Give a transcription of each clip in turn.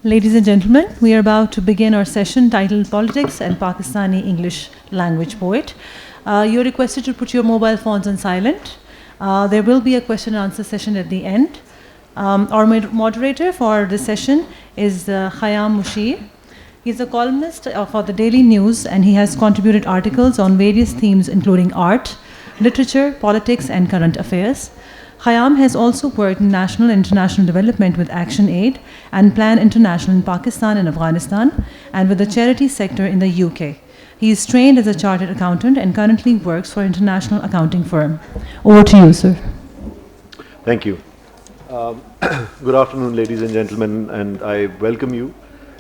Ladies and gentlemen, we are about to begin our session titled Politics and Pakistani English Language Poet. You're requested to put your mobile phones on silent. There will be a question and answer session at the end. Our moderator for this session is Khayyam Mushir. He's a columnist for the Daily News, and he has contributed articles on various themes including art, literature, politics, and current affairs. Khayyam has also worked in national and international development with Action Aid and Plan International in Pakistan and Afghanistan, and with the charity sector in the UK. He is trained as a chartered accountant and currently works for an international accounting firm. Over to you, sir. Thank you. Good afternoon, ladies and gentlemen, and I welcome you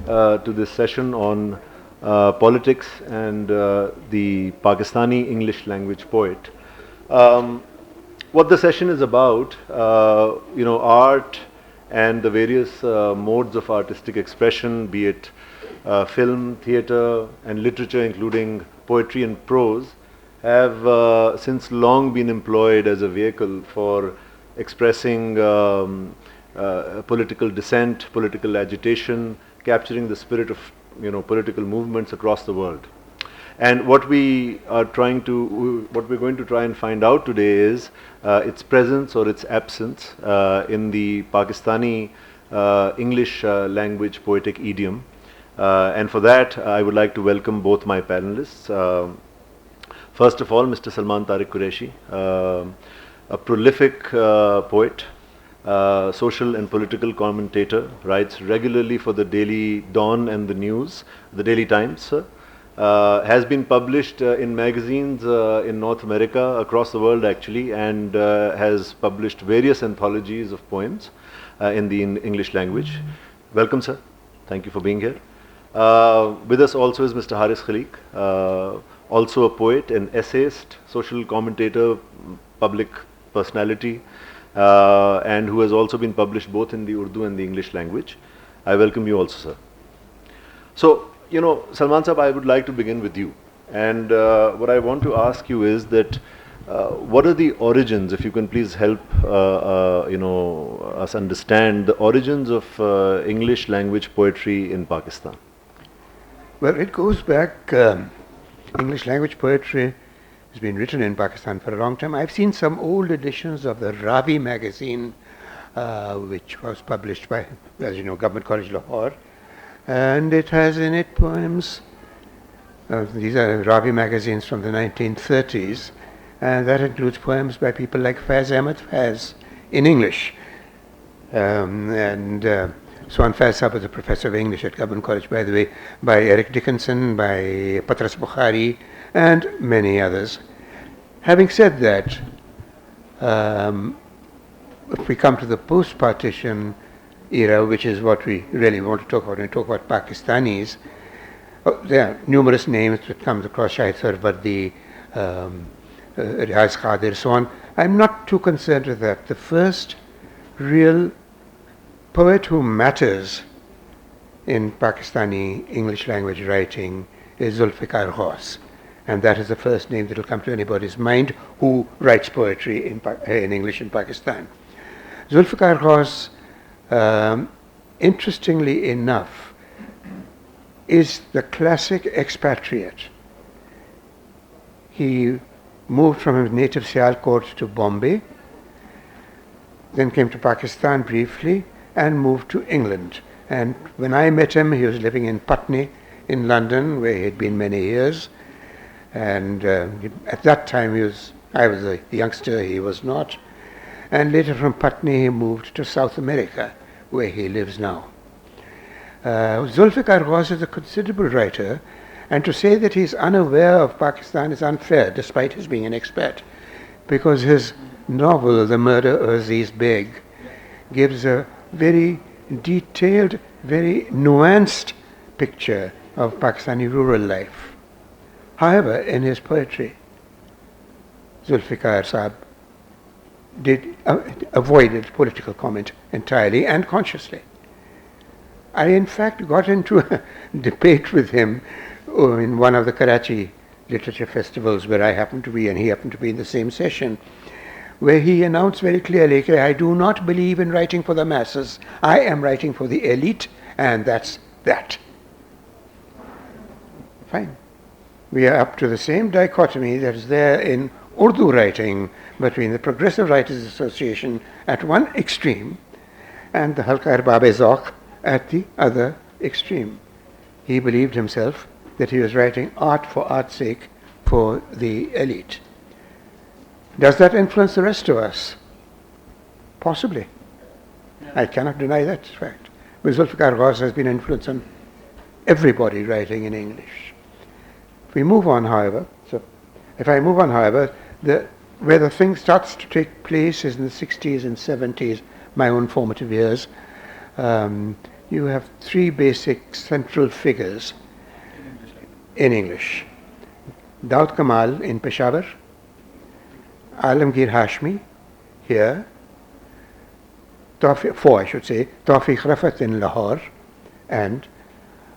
to this session on politics and the Pakistani English language poet. What the session is about, art and the various modes of artistic expression, be it film, theatre and literature, including poetry and prose, have since long been employed as a vehicle for expressing political dissent, political agitation, capturing the spirit of political movements across the world. And what we're going to try and find out today is its presence or its absence in the Pakistani English language poetic idiom. And for that, I would like to welcome both my panelists. First of all, Mr. Salman Tarek Kureshi, a prolific poet, social and political commentator, writes regularly for the Daily Dawn and the News, the Daily Times. Has been published in magazines in North America, across the world actually, and has published various anthologies of poems in the English language. Welcome, sir. Thank you for being here. With us also is Mr. Khalique, also a poet, an essayist, social commentator, public personality, and who has also been published both in the Urdu and the English language. I welcome you also, sir. So, Salman Sahab, I would like to begin with you. And what I want to ask you is that what are the origins, if you can please help us understand the origins of English language poetry in Pakistan? Well, it goes back, English language poetry has been written in Pakistan for a long time. I've seen some old editions of the Ravi magazine, which was published by, as you know, Government College Lahore. And it has in it poems, these are Ravi magazines from the 1930s, and that includes poems by people like Faiz Ahmed Faiz in English. Swan Faiz Sahab was a professor of English at Government College, by the way, by Eric Dickinson, by Patras Bukhari, and many others. Having said that, if we come to the post-partition era, which is what we really want to talk about when we talk about Pakistanis, there are numerous names that comes across, Shahid Sarwardi, Riaz Khadir, so on. I'm not too concerned with that. The first real poet who matters in Pakistani English language writing is Zulfikar Ghaus, and that is the first name that will come to anybody's mind who writes poetry in English in Pakistan. Zulfikar Ghaus, interestingly enough, is the classic expatriate. He moved from his native Sialkot to Bombay, then came to Pakistan briefly and moved to England. And when I met him, he was living in Putney in London, where he had been many years. And at that time I was a youngster, he was not. And later from Putney he moved to South America, where he lives now. Zulfikar Ghaus is a considerable writer, and to say that he's unaware of Pakistan is unfair, despite his being an expat, because his novel, The Murder of Aziz Beg, gives a very detailed, very nuanced picture of Pakistani rural life. However, in his poetry, Zulfikar Sahab avoided political comment entirely and consciously. I in fact got into a debate with him in one of the Karachi literature festivals where I happened to be and he happened to be in the same session, where he announced very clearly, I do not believe in writing for the masses. I am writing for the elite and that's that. Fine. We are up to the same dichotomy that is there in Urdu writing between the Progressive Writers Association at one extreme and the Halqa Arbab-e-Zawq at the other extreme. He believed himself that he was writing art for art's sake for the elite. Does that influence the rest of us? Possibly. I cannot deny that fact. But Zulfikar Ghaus has been influenced on everybody writing in English. If we move on, however, where the thing starts to take place is in the 60s and 70s, my own formative years. You have three basic central figures in English. Daud Kamal in Peshawar, Alamgir Hashmi here, four I should say, Tawfiq Rafat in Lahore, and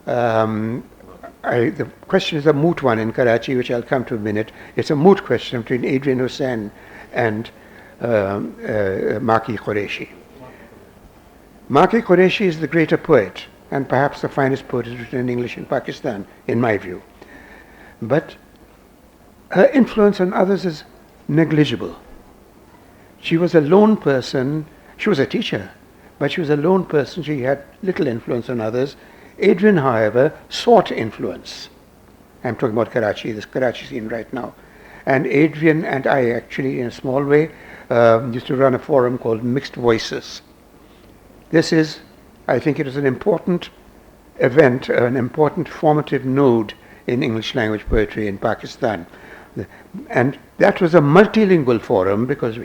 the question is a moot one in Karachi, which I'll come to in a minute. It's a moot question between Adrian Hussain and Maki Qureshi. Maki Qureshi is the greater poet, and perhaps the finest poet written in English in Pakistan, in my view. But her influence on others is negligible. She was a lone person. She was a teacher, but she was a lone person. She had little influence on others. Adrian, however, sought influence. I'm talking about Karachi, this Karachi scene right now. And Adrian and I actually, in a small way, used to run a forum called Mixed Voices. This is, I think it is an important event, an important formative node in English language poetry in Pakistan. And that was a multilingual forum because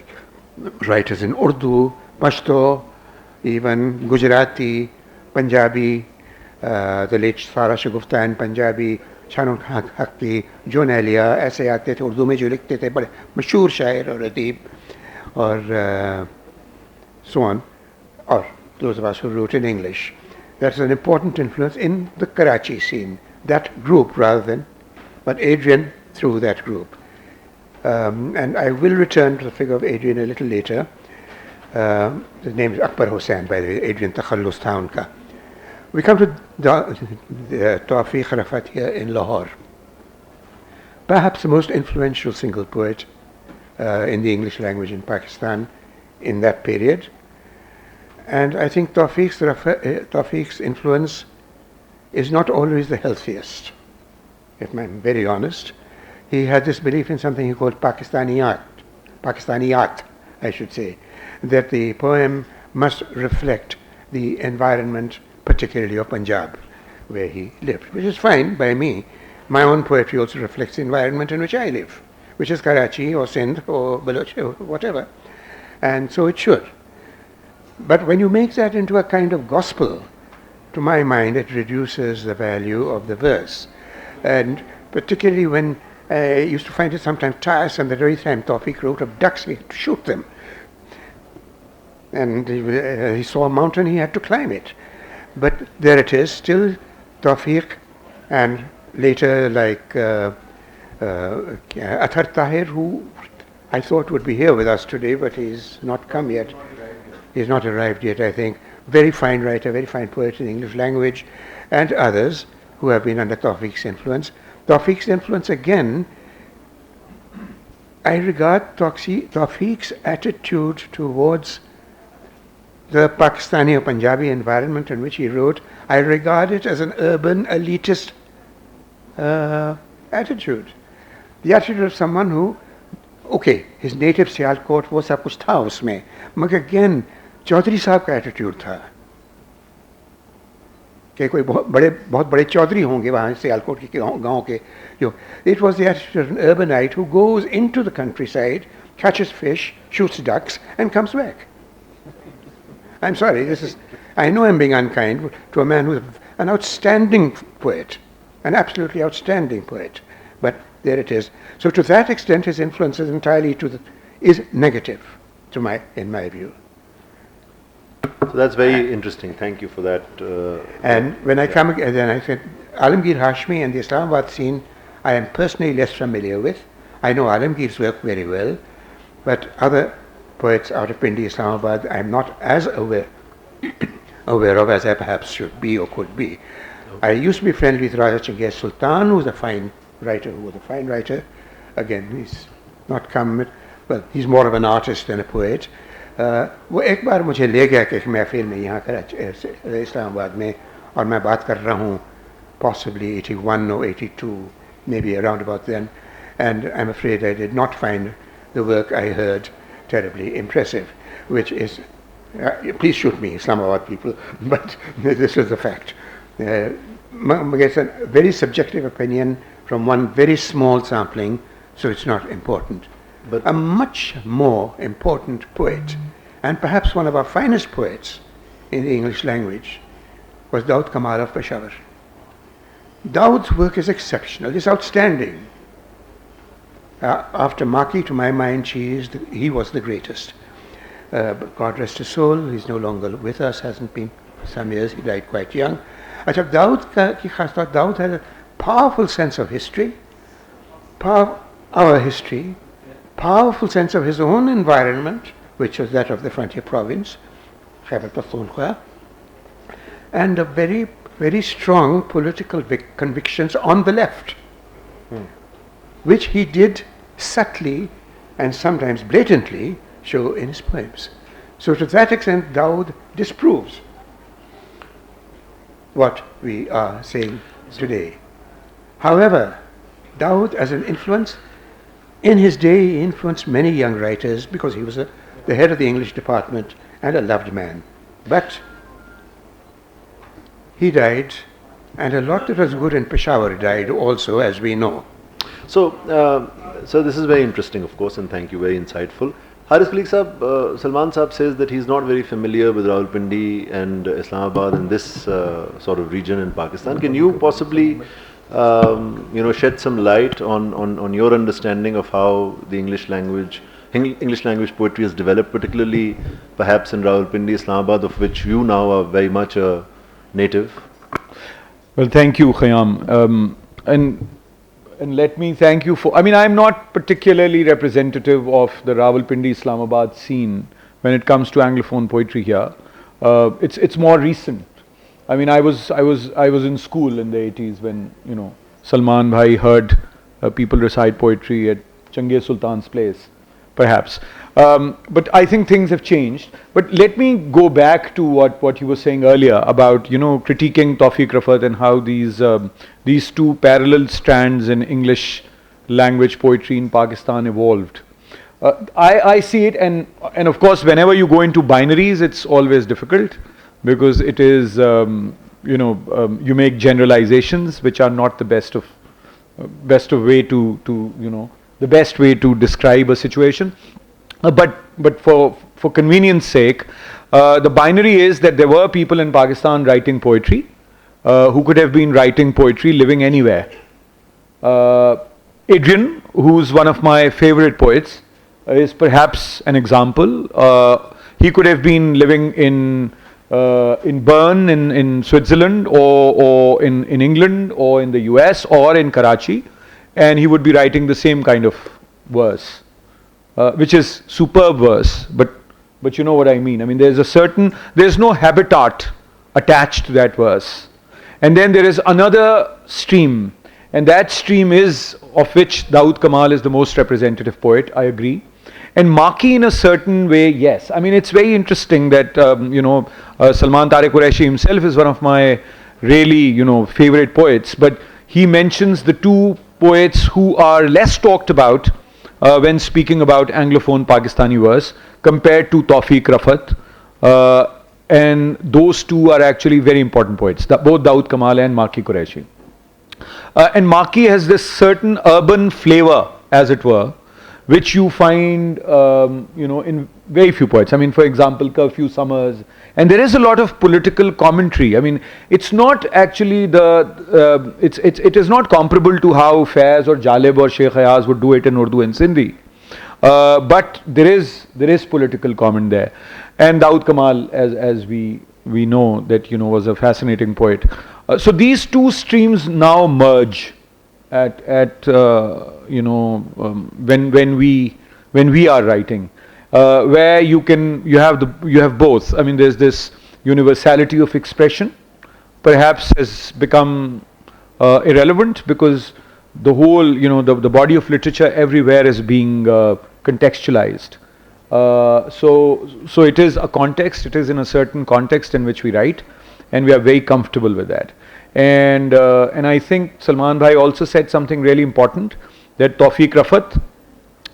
writers in Urdu, Pashto, even Gujarati, Punjabi, the late Sara Shagufta in Punjabi, Shanun Hakti, John Elia, ऐसे आते थे उर्दू में जो लिखते थे बड़े मशहूर शायर और अदीब और so on, or those of us who wrote in English. That's an important influence in the Karachi scene, that group rather than, but Adrian through that group. And I will return to the figure of Adrian a little later. His name is Akbar Hussain, by the way, Adrian Takhallus tha unka. We come to Tawfiq Rafat here in Lahore. Perhaps the most influential single poet in the English language in Pakistan in that period. And I think Tawfiq's influence is not always the healthiest, if I'm very honest. He had this belief in something he called Pakistaniyat, I should say, that the poem must reflect the environment, particularly of Punjab, where he lived, which is fine by me. My own poetry also reflects the environment in which I live, which is Karachi or Sindh or Baloch or whatever. And so it should. But when you make that into a kind of gospel, to my mind, it reduces the value of the verse. And particularly when I used to find it sometimes tiresome, the very time Tawfiq wrote of ducks, we had to shoot them. And he saw a mountain, he had to climb it. But there it is, still Tawfiq, and later like Athar Tahir, who I thought would be here with us today, but he's not come yet. He's not arrived yet, I think. Very fine writer, very fine poet in English language, and others who have been under Tawfiq's influence. Tawfiq's influence again, I regard Tawfiq's attitude towards the Pakistani or Punjabi environment in which he wrote, I regard it as an urban elitist attitude. The attitude of someone who, okay, his native Sialkot, वो सब कुछ था उसमें, मगर again, Chaudhary साहब का attitude था कि कोई बहुत बड़े चौधरी होंगे वहाँ सियालकोट के गांव के जो. It was the attitude of an urbanite who goes into the countryside, catches fish, shoots ducks, and comes back. I'm sorry, I know I'm being unkind to a man who's an outstanding poet, an absolutely outstanding poet, but there it is. So to that extent, his influence is entirely is negative, in my view. So that's very interesting. Thank you for that. And when I come again, then I said, Alamgir Hashmi and the Islamabad scene, I am personally less familiar with. I know Alamgir's work very well, but other poets out of Pindi, Islamabad, I am not as aware aware of as I perhaps should be or could be. I used to be friendly with Raja Changez Sultan, who was a fine writer, Again, he's not come, well, he's more of an artist than a poet. वो एक बार मुझे ले गया कि महफिल में यहाँ इस्लामाबाद में, और मैं बात कर रहा हूँ possibly 81 or 82, maybe around about then, and I'm afraid I did not find the work I heard terribly impressive, which is, please shoot me, Islamabad people, but this is the fact. It's a very subjective opinion from one very small sampling, so it's not important. But a much more important poet, and perhaps one of our finest poets in the English language, was Daud Kamal of Peshawar. Daud's work is exceptional, it's outstanding. After Maki, to my mind, he was the greatest. But God rest his soul, he's no longer with us, hasn't been for some years, he died quite young. Daud had a powerful sense of history, our history, powerful sense of his own environment, which was that of the frontier province, Khyber Pakhtunkhwa, and a very, very strong political convictions on the left, which he did subtly and sometimes blatantly show in his poems. So to that extent, Daud disproves what we are saying today. However, Daud, as an influence, in his day, he influenced many young writers because he was the head of the English department and a loved man. But he died, and a lot that was good in Peshawar died also, as we know. So this is very interesting, of course, and thank you, very insightful. Haris Khalique Sahab, Salman Sahab says that he's not very familiar with Rawalpindi and Islamabad in this sort of region in Pakistan. Can you possibly shed some light on your understanding of how the English language poetry has developed, particularly perhaps in Rawalpindi, Islamabad, of which you now are very much a native? Well, thank you, Khayyam. And let me thank you for, I'm not particularly representative of the Rawalpindi Islamabad scene when it comes to Anglophone poetry here. It's more recent. I was in school in the 80s when, Salman Bhai heard people recite poetry at Changez Sultan's place, perhaps. But I think things have changed. But let me go back to what you were saying earlier about, critiquing Tawfiq Rafat and how these two parallel strands in English language poetry in Pakistan evolved. I see it, and of course, whenever you go into binaries, it's always difficult because it is, you make generalizations which are not the best of way to the best way to describe a situation. But for convenience sake, the binary is that there were people in Pakistan writing poetry who could have been writing poetry living anywhere. Adrian, who's one of my favorite poets, is perhaps an example. He could have been living in Bern in Switzerland or in England or in the US or in Karachi, and he would be writing the same kind of verse. Which is superb verse, but you know what I mean. There's no habitat attached to that verse. And then there is another stream, and that stream is of which Daud Kamal is the most representative poet, I agree. And Maki in a certain way, yes. It's very interesting that, Salman Tarek Kureshi himself is one of my really, favorite poets, but he mentions the two poets who are less talked about when speaking about Anglophone Pakistani verse compared to Tawfiq Rafat, and those two are actually very important poets, both Daud Kamal and Maki Kureshi. And Maki has this certain urban flavor, as it were, which you find in very few poets. For example, Curfew Summers, and there is a lot of political commentary. It's not actually it is not comparable to how Faiz or Jalib or Sheikh Ayaz would do it in Urdu and Sindhi, but there is political comment there. And Daud Kamal, as we know, that was a fascinating poet. So these two streams now merge at when we are writing, where you have both. There's this universality of expression perhaps has become irrelevant, because the whole, the body of literature everywhere is being contextualized. So it is a context, it is in a certain context in which we write, and we are very comfortable with that. And I think Salman Bhai also said something really important, that Tawfiq Rafat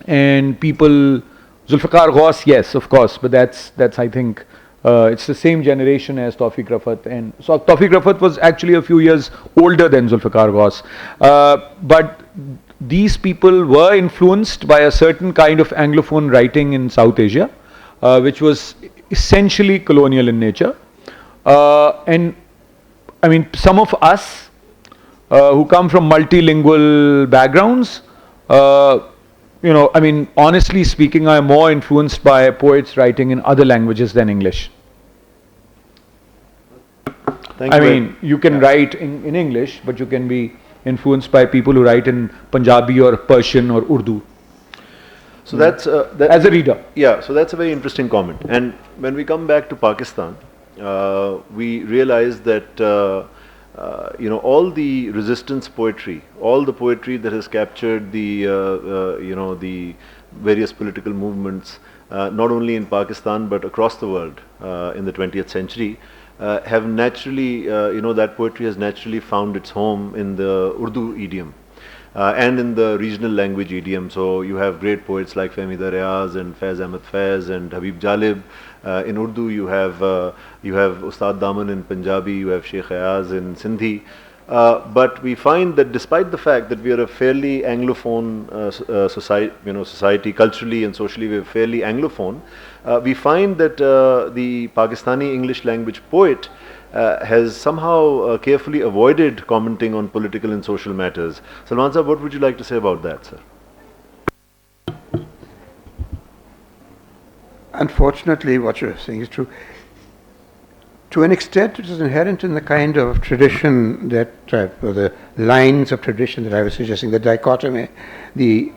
and people, Zulfikar Ghaus, yes, of course, but that's I think it's the same generation as Tawfiq Rafat, and so Tawfiq Rafat was actually a few years older than Zulfikar Ghaus, but these people were influenced by a certain kind of Anglophone writing in South Asia, which was essentially colonial in nature, and I mean, some of us who come from multilingual backgrounds, I mean, honestly speaking, I am more influenced by poets writing in other languages than English. I mean, you can write in English, but you can be influenced by people who write in Punjabi or Persian or Urdu. So that's as a reader. Yeah, so that's a very interesting comment. And when we come back to Pakistan, we realize that all the resistance poetry, all the poetry that has captured the the various political movements, not only in Pakistan but across the world in the 20th century, have naturally, that poetry has naturally found its home in the Urdu idiom. And in the regional language idiom. So you have great poets like Fehmida Riaz and Faiz Ahmed Faiz and Habib Jalib. In Urdu you have Ustad Daman in Punjabi, you have Sheikh Ayaz in Sindhi. But we find that despite the fact that we are a fairly Anglophone society, culturally and socially we are fairly Anglophone, we find that the Pakistani English language poet has somehow carefully avoided commenting on political and social matters. Salman sir, what would you like to say about that, sir? Unfortunately, what you're saying is true. To an extent, it is inherent in the kind of tradition that, or the lines of tradition that I was suggesting, the dichotomy, the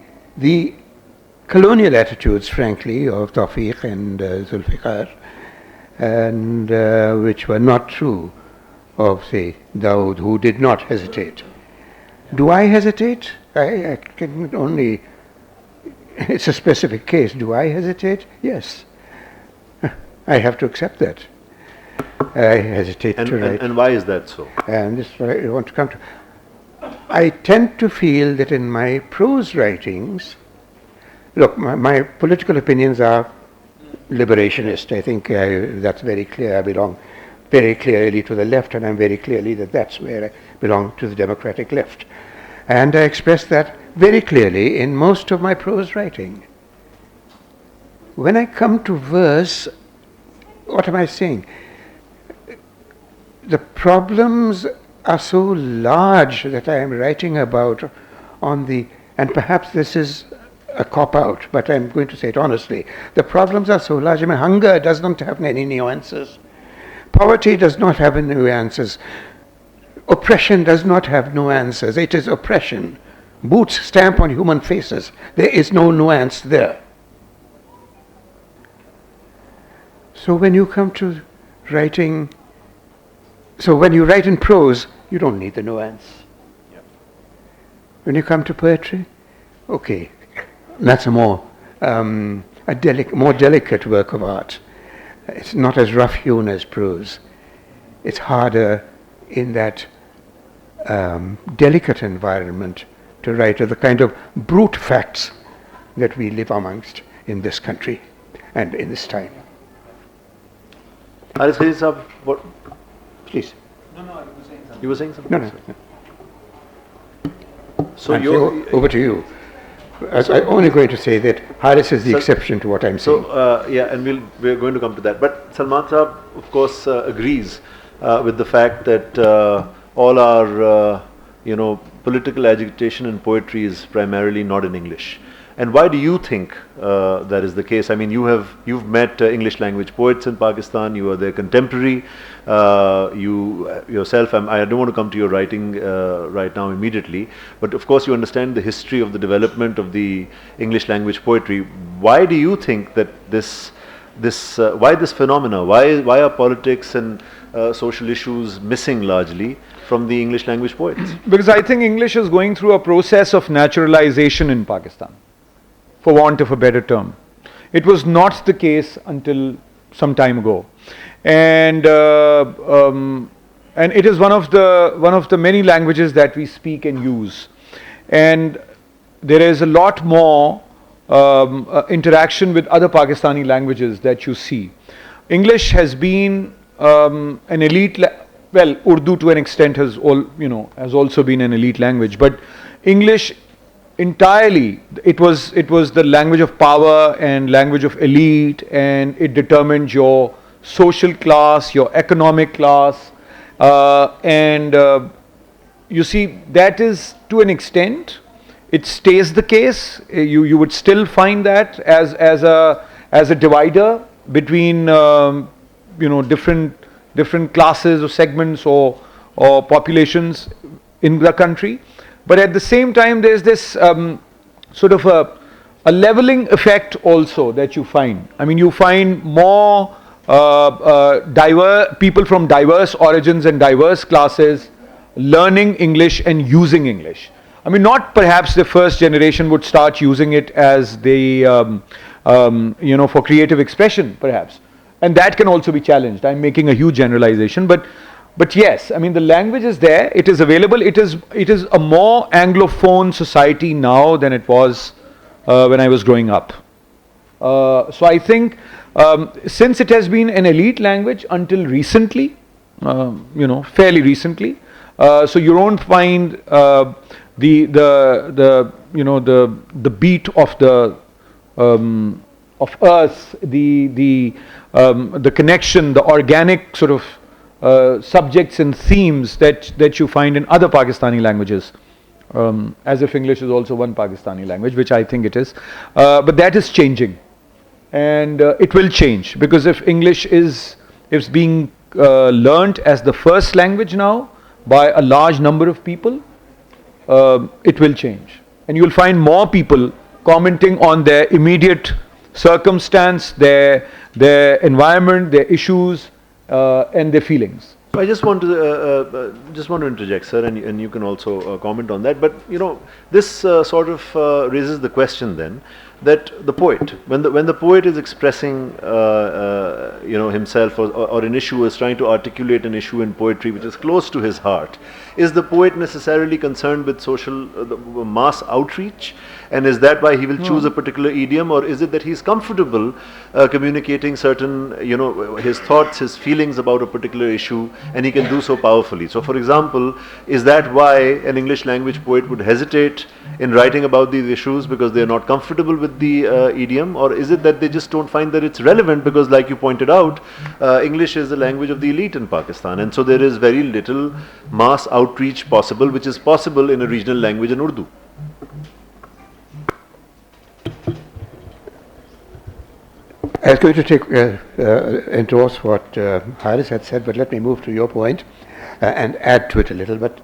colonial attitudes, frankly, of Tawfiq and Zulfikar, and which were not true of, say, Dawood, who did not hesitate. Do I hesitate? I can only, it's a specific case. Do I hesitate? Yes. I have to accept that. I hesitate to write. And why is that so? And this is what I want to come to. I tend to feel that in my prose writings, look, my political opinions are liberationist. I think that's very clear. I belong very clearly to the left, and I'm very clearly that's where I belong, to the democratic left. And I express that very clearly in most of my prose writing. When I come to verse, what am I saying? The problems are so large that I am writing about and perhaps this is a cop-out, but I'm going to say it honestly. The problems are so large. I mean, hunger does not have any nuances. Poverty does not have any nuances. Oppression does not have nuances. It is oppression. Boots stamp on human faces. There is no nuance there. So when you come to writing, when you write in prose, you don't need the nuance. Yep. When you come to poetry, okay, that's a more delicate work of art. It's not as rough-hewn as prose. It's harder in that delicate environment to write of the kind of brute facts that we live amongst in this country and in this time. What? Please. No, I was saying something. You were saying something? No. So over to you. I'm only going to say that Haris is the exception to what I'm saying. So, and we're going to come to that. But Salman Sahab, of course, agrees with the fact that all our, political agitation and poetry is primarily not in English. And why do you think that is the case? I mean, you've met English language poets in Pakistan. You are their contemporary. You yourself, I don't want to come to your writing right now immediately, but of course you understand the history of the development of the English language poetry. Why do you think that this why this phenomena? Why are politics and social issues missing largely from the English language poets? Because I think English is going through a process of naturalization in Pakistan, for want of a better term. It was not the case until some time ago, and it is one of the many languages that we speak and use, and there is a lot more interaction with other Pakistani languages that you see. English has been an elite. Well, Urdu to an extent has also been an elite language, but English entirely, it was the language of power and language of elite, and it determined your social class, your economic class, and you see that is to an extent, it stays the case. You would still find that as a divider between different classes or segments or populations in the country. But at the same time, there's this sort of a leveling effect also that you find. I mean, you find more people from diverse origins and diverse classes learning English and using English. I mean, not perhaps the first generation would start using it as they, for creative expression, perhaps. And that can also be challenged. I'm making a huge generalization, but yes, I mean the language is there. It is available. It is a more Anglophone society now than it was when I was growing up. So I think since it has been an elite language until recently, fairly recently, so you don't find the beat of us, the connection, the organic sort of subjects and themes that you find in other Pakistani languages, as if English is also one Pakistani language, which I think it is, but that is changing, and it will change, because if English is being learnt as the first language now by a large number of people, it will change, and you will find more people commenting on their immediate circumstance, their environment, their issues, and their feelings. I just want to interject, sir, and you can also comment on that. But this sort of raises the question then that the poet, when the poet is expressing himself or an issue, is trying to articulate an issue in poetry which is close to his heart, is the poet necessarily concerned with social mass outreach? And is that why he will choose a particular idiom, or is it that he's comfortable communicating certain, his thoughts, his feelings about a particular issue, and he can do so powerfully? So, for example, is that why an English language poet would hesitate in writing about these issues because they are not comfortable with the idiom, or is it that they just don't find that it's relevant because, like you pointed out, English is the language of the elite in Pakistan, and so there is very little mass outreach possible, which is possible in a regional language in Urdu? I was going to endorse what Haris had said, but let me move to your point and add to it a little, but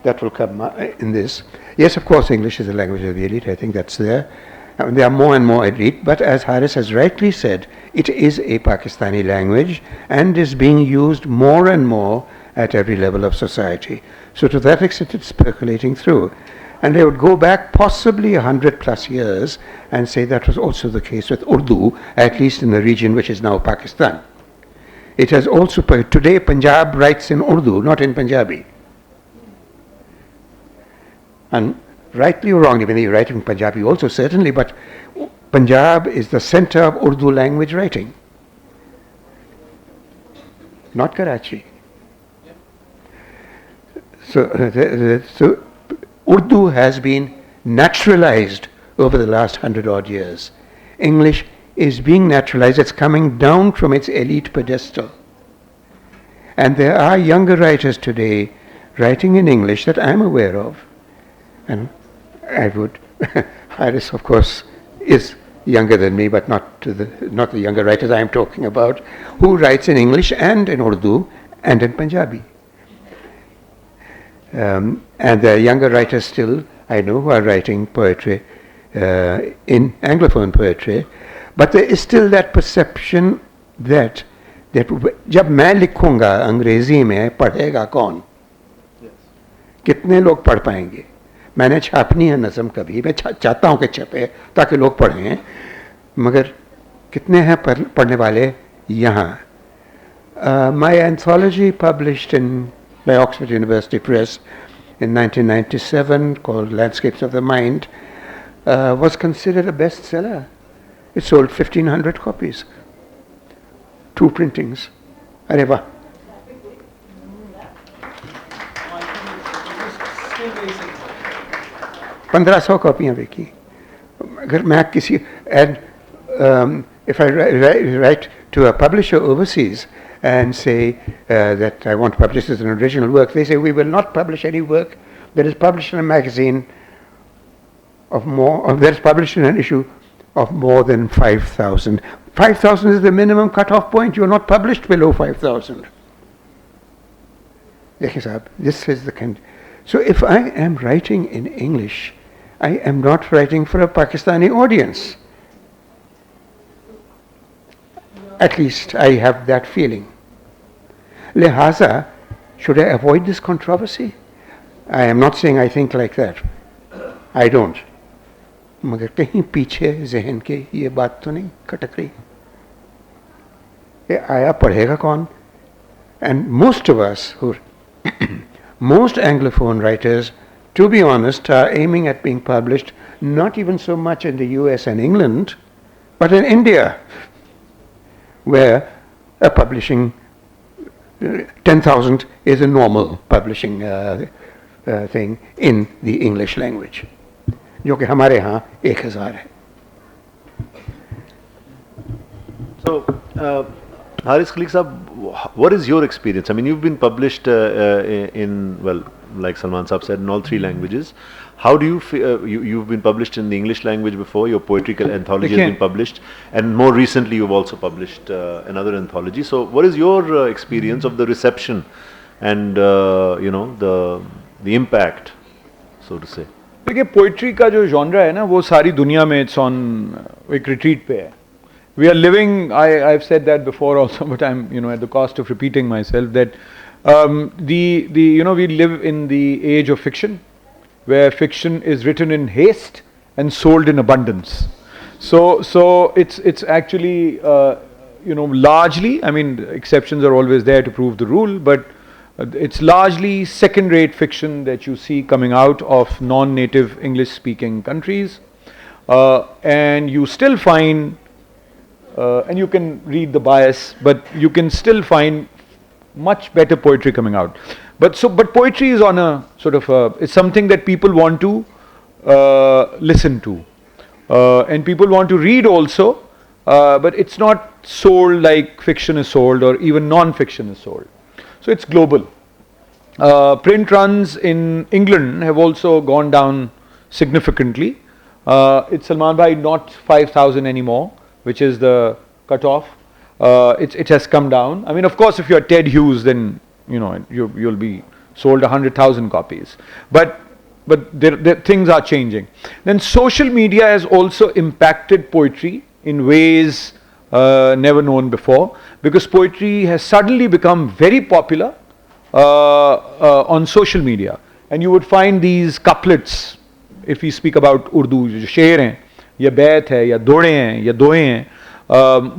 that will come in this. Yes, of course, English is the language of the elite. I think that's there. There are more and more elite, but as Haris has rightly said, it is a Pakistani language and is being used more and more at every level of society. So to that extent, it's percolating through. And they would go back possibly 100+ years and say that was also the case with Urdu, at least in the region which is now Pakistan. It has also, today Punjab writes in Urdu, not in Punjabi. And rightly or wrongly, when they write in Punjabi also certainly, but Punjab is the center of Urdu language writing, not Karachi. So Urdu has been naturalized over the last 100-odd years. English is being naturalized. It's coming down from its elite pedestal. And there are younger writers today writing in English that I'm aware of. And I would, Haris, of course, is younger than me, but not the younger writers I'm talking about, who writes in English and in Urdu and in Punjabi. And there are younger writers still, I know, who are writing poetry in Anglophone poetry, But there is still that perception that जब मैं लिखूंगा अंग्रेजी में पढ़ेगा कौन? कितने लोग पढ़ पाएंगे? मैंने छापनी है नज़म कभी, मैं चाहता हूँ कि छपे ताकि लोग पढ़ें, मगर कितने हैं पढ़ने वाले यहाँ? My anthology published by Oxford University Press in 1997 called Landscapes of the Mind was considered a bestseller. It sold 1,500 copies. 2 printings. अरे वाह. पंद्रह सौ कॉपियाँ बिकी. अगर मैं किसी if I write to a publisher overseas and say that I want to publish this as an original work, they say we will not publish any work that is published in a magazine that is published in an issue of more than 5,000. 5,000 is the minimum cut-off point. You are not published below 5,000. This is the kind. So if I am writing in English, I am not writing for a Pakistani audience. At least I have that feeling. Lihaza, should I avoid this controversy? I am not saying I think like that. I don't. मगर कहीं पीछे ज़हन के ये बात तो नहीं खटक रही? ये आया पढ़ेगा कौन? And most of us most Anglophone writers, to be honest, are aiming at being published not even so much in the US and England, but in India, where a publishing 10,000 is a normal publishing thing in the English language, जो कि हमारे यहाँ 1,000 है. So, Haris Khalique Sahab, what is your experience? I mean, you've been published in, well, like Salman Sahab said, in all 3 languages. How do you feel? You've been published in the English language before, your poetry anthology has been published, and more recently you've also published another anthology. So what is your experience of the reception and, the impact, so to say? देखिए poetry का जो genre है ना वो सारी दुनिया में it's on एक रिट्रीट पे है. We are living, I've said that before also, but I'm, at the cost of repeating myself, that we live in the age of fiction, where fiction is written in haste and sold in abundance. So it's actually, largely, I mean, exceptions are always there to prove the rule, but it's largely second-rate fiction that you see coming out of non-native English-speaking countries, and you still find, and you can read the bias, but you can still find much better poetry coming out. But poetry is on a sort of it's something that people want to listen to, and people want to read also, but it's not sold like fiction is sold or even non-fiction is sold. So it's global. Print runs in England have also gone down significantly. It's Salman Bhai, not 5,000 anymore, which is the cutoff. It has come down. I mean, of course, if you're Ted Hughes, then you'll be sold 100,000 copies. But things are changing. Then social media has also impacted poetry in ways never known before, because poetry has suddenly become very popular on social media, and you would find these couplets. If we speak about Urdu, जो शेर हैं, या बैत है, या दोड़े हैं, या दोहे हैं,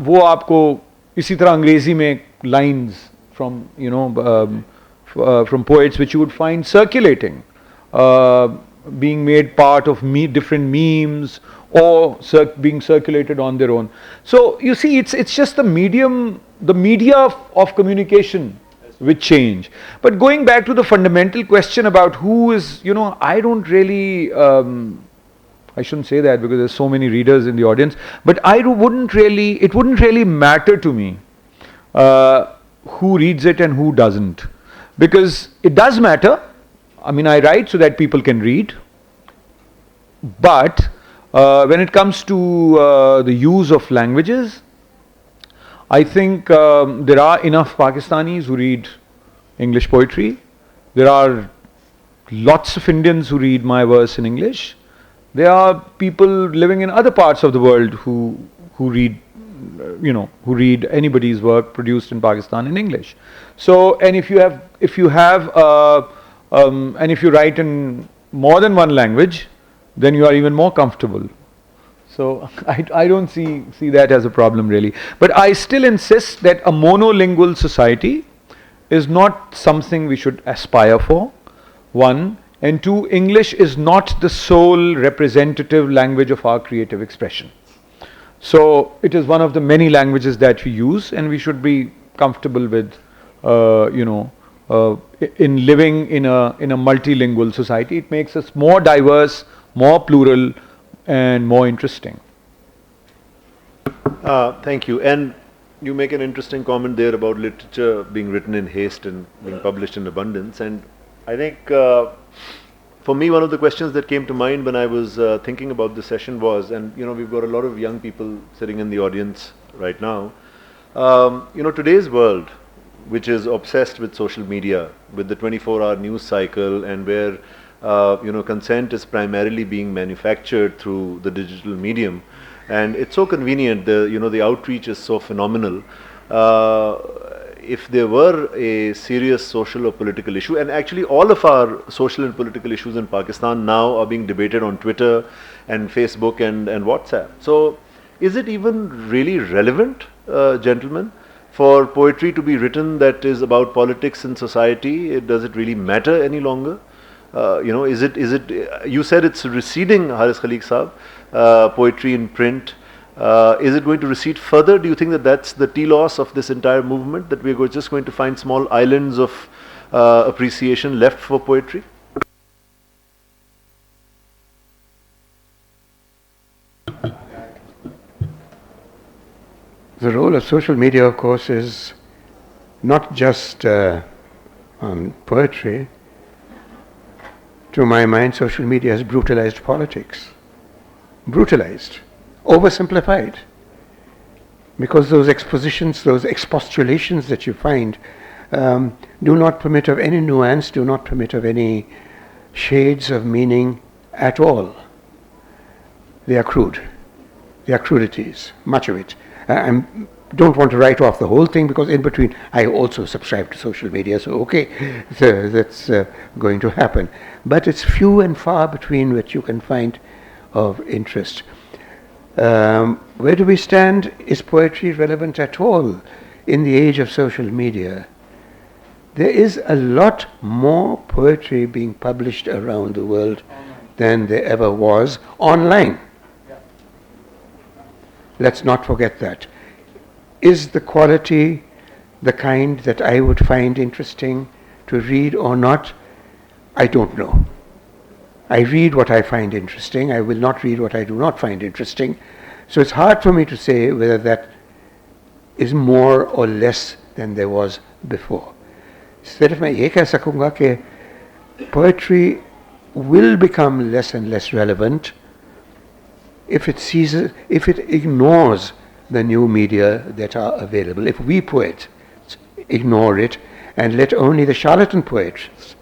वो आपको इसी तरह अंग्रेजी में lines from from poets which you would find circulating, being made part of different memes or being circulated on their own. So you see, it's just the media of communication which change. But going back to the fundamental question about who is, I don't really, I shouldn't say that because there's so many readers in the audience, but it wouldn't really matter to me who reads it and who doesn't, because it does matter. I mean, I write so that people can read, but when it comes to the use of languages, I think there are enough Pakistanis who read English poetry. There are lots of Indians who read my verse in English. There are people living in other parts of the world who who read who read anybody's work produced in Pakistan in English. So, and if you have and if you write in more than one language, then you are even more comfortable. So I don't see that as a problem really. But I still insist that a monolingual society is not something we should aspire for, one. And two, English is not the sole representative language of our creative expression. So it is one of the many languages that we use, and we should be comfortable with, in living in a multilingual society. It makes us more diverse, more plural, and more interesting. Thank you. And you make an interesting comment there about literature being written in haste and being published in abundance. And I think for me, one of the questions that came to mind when I was thinking about this session was, and we've got a lot of young people sitting in the audience right now. Today's world, which is obsessed with social media, with the 24-hour news cycle, and where consent is primarily being manufactured through the digital medium, and it's so convenient. The outreach is so phenomenal. If there were a serious social or political issue, and actually all of our social and political issues in Pakistan now are being debated on Twitter and Facebook and WhatsApp. So is it even really relevant, gentlemen, for poetry to be written that is about politics in society? Does it really matter any longer? Is it, you said it's receding, Haris Khalique Saab, poetry in print. Is it going to recede further? Do you think that that's the telos of this entire movement, that we're just going to find small islands of appreciation left for poetry? The role of social media, of course, is not just on poetry. To my mind, social media has brutalized politics. Brutalized. Oversimplified, because those expositions, those expostulations that you find do not permit of any nuance, do not permit of any shades of meaning at all. They are crude. They are crudities, much of it. I don't want to write off the whole thing, because in between I also subscribe to social media, so okay, so that's going to happen. But it's few and far between which you can find of interest. Where do we stand? Is poetry relevant at all in the age of social media? There is a lot more poetry being published around the world than there ever was online. Let's not forget that. Is the quality the kind that I would find interesting to read or not? I don't know. I read what I find interesting. I will not read what I do not find interesting. So it's hard for me to say whether that is more or less than there was before. सिर्फ मैं ये कह सकूँगा कि poetry will become less and less relevant if it ignores the new media that are available. If we poets ignore it and let only the charlatan poets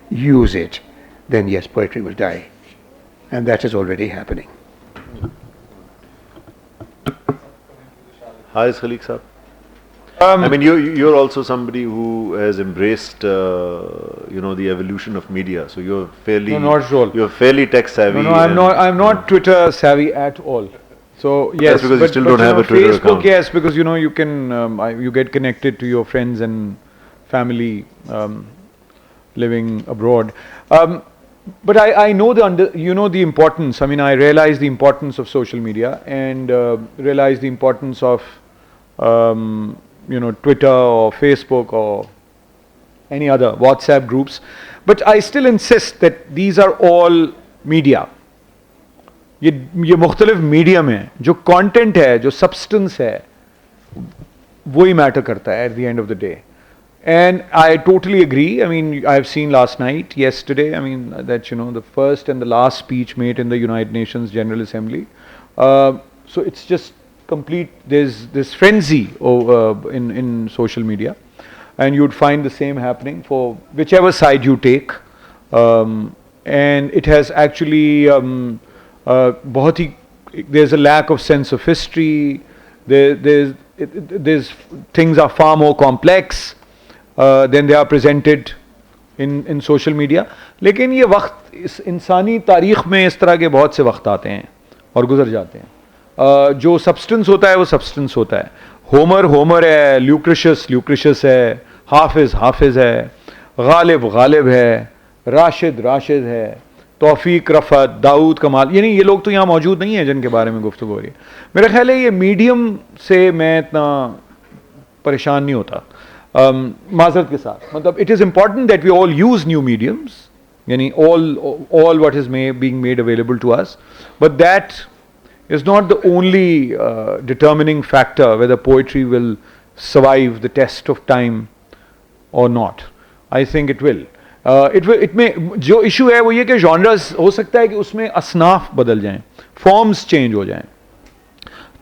use it, then yes, poetry will die. And that is already happening. Haris Khalique Saab. I mean, you're also somebody who has embraced, the evolution of media. So you're fairly, you're fairly tech savvy. No, I'm not Twitter savvy at all. So yes, that's because you still don't have a Twitter Facebook, account. yes, because you can you get connected to your friends and family living abroad. But I know the importance. I mean, I realize the importance of social media and realize the importance of Twitter or Facebook or any other WhatsApp groups. But I still insist that these are all media. ये मुख्तलिफ medium है, जो content है, जो substance है, वही matter करता है at the end of the day. And I totally agree. I mean, I've seen last night, yesterday, I mean, that, the first and the last speech made in the United Nations General Assembly. So it's just complete, there's this frenzy in social media. And you'd find the same happening for whichever side you take. And it has actually बहुत ही there's a lack of sense of history. There's things are far more complex than they are presented in social media. लेकिन ये वक्त इस इंसानी तारीख में इस तरह के बहुत से वक्त आते हैं और गुजर जाते हैं. जो सब्सटेंस होता है वो सब्सटेंस होता है. होमर है, ल्यूक्रिशियस है, हाफिज है, गालिब है, राशिद है, तौफीक रफ़त, दाऊद कमाल, यानी ये लोग तो यहाँ मौजूद नहीं है जिनके बारे में गुफ्तगू हो रही है. मेरा ख्याल है ये मीडियम से मैं इतना परेशान नहीं होता माजरत के साथ. मतलब it is important that we all use new mediums, यानी all what is being made available to us, but that is not the only determining factor whether poetry will survive the test of time or not. I think it will. It may, जो issue है वो ये कि genres हो सकता है कि उसमें असनाफ बदल जाएं, फॉर्म्स चेंज हो जाएं,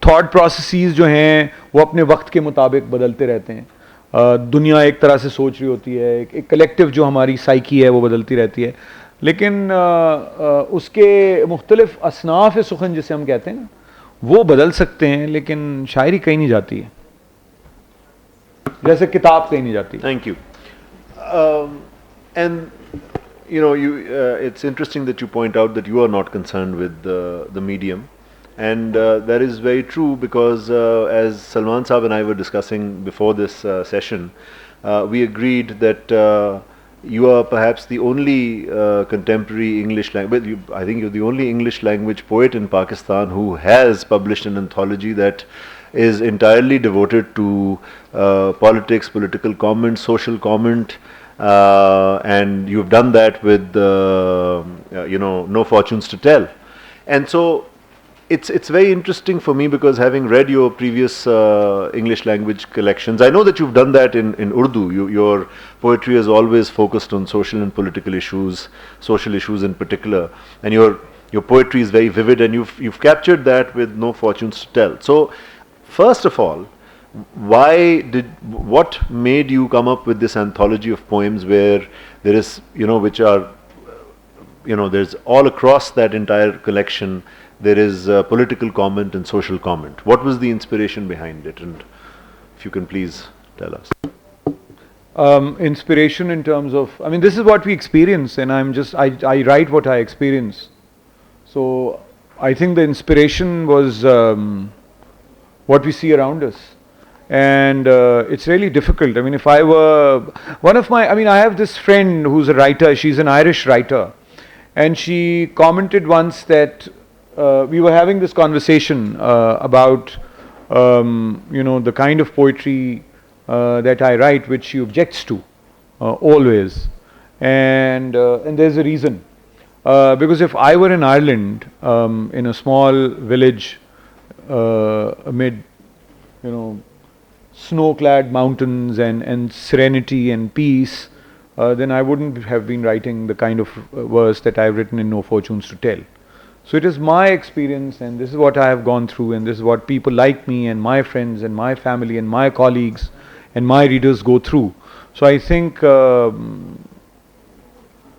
थॉट प्रोसेसेस जो हैं वो अपने वक्त के मुताबिक बदलते रहते हैं. दुनिया एक तरह से सोच रही होती है, एक कलेक्टिव जो हमारी साइकी है वो बदलती रहती है, लेकिन उसके मुख्तलिफ असनाफ सुखन जिसे हम कहते हैं ना, वो बदल सकते हैं, लेकिन शायरी कहीं नहीं जाती है, जैसे किताब कहीं नहीं जाती. Thank you. And you know, it's interesting that you point out that you are not concerned with the medium, and that is very true, because as Salman Saab and I were discussing before this session, we agreed that you are perhaps the only contemporary English language, I think you're the only English language poet in Pakistan who has published an anthology that is entirely devoted to politics, political comment, social comment, and you've done that with No Fortunes to Tell. And so it's very interesting for me, because having read your previous English language collections, I know that you've done that in Urdu. Your poetry has always focused on social and political issues, social issues in particular, and your poetry is very vivid, and you've captured that with No Fortunes to Tell. So first of all, what made you come up with this anthology of poems where there is, which are, there's all across that entire collection, there is political comment and social comment. What was the inspiration behind it? And if you can please tell us. Inspiration in terms of, this is what we experience, and I write what I experience. So I think the inspiration was what we see around us. And it's really difficult. If I were I have this friend who's a writer, she's an Irish writer, and she commented once that we were having this conversation about the kind of poetry that I write, which she objects to always, and there's a reason, because if I were in Ireland, in a small village amid snow-clad mountains and serenity and peace, then I wouldn't have been writing the kind of verse that I've written in No Fortunes to Tell. So it is my experience, and this is what I have gone through, and this is what people like me and my friends and my family and my colleagues and my readers go through. So I think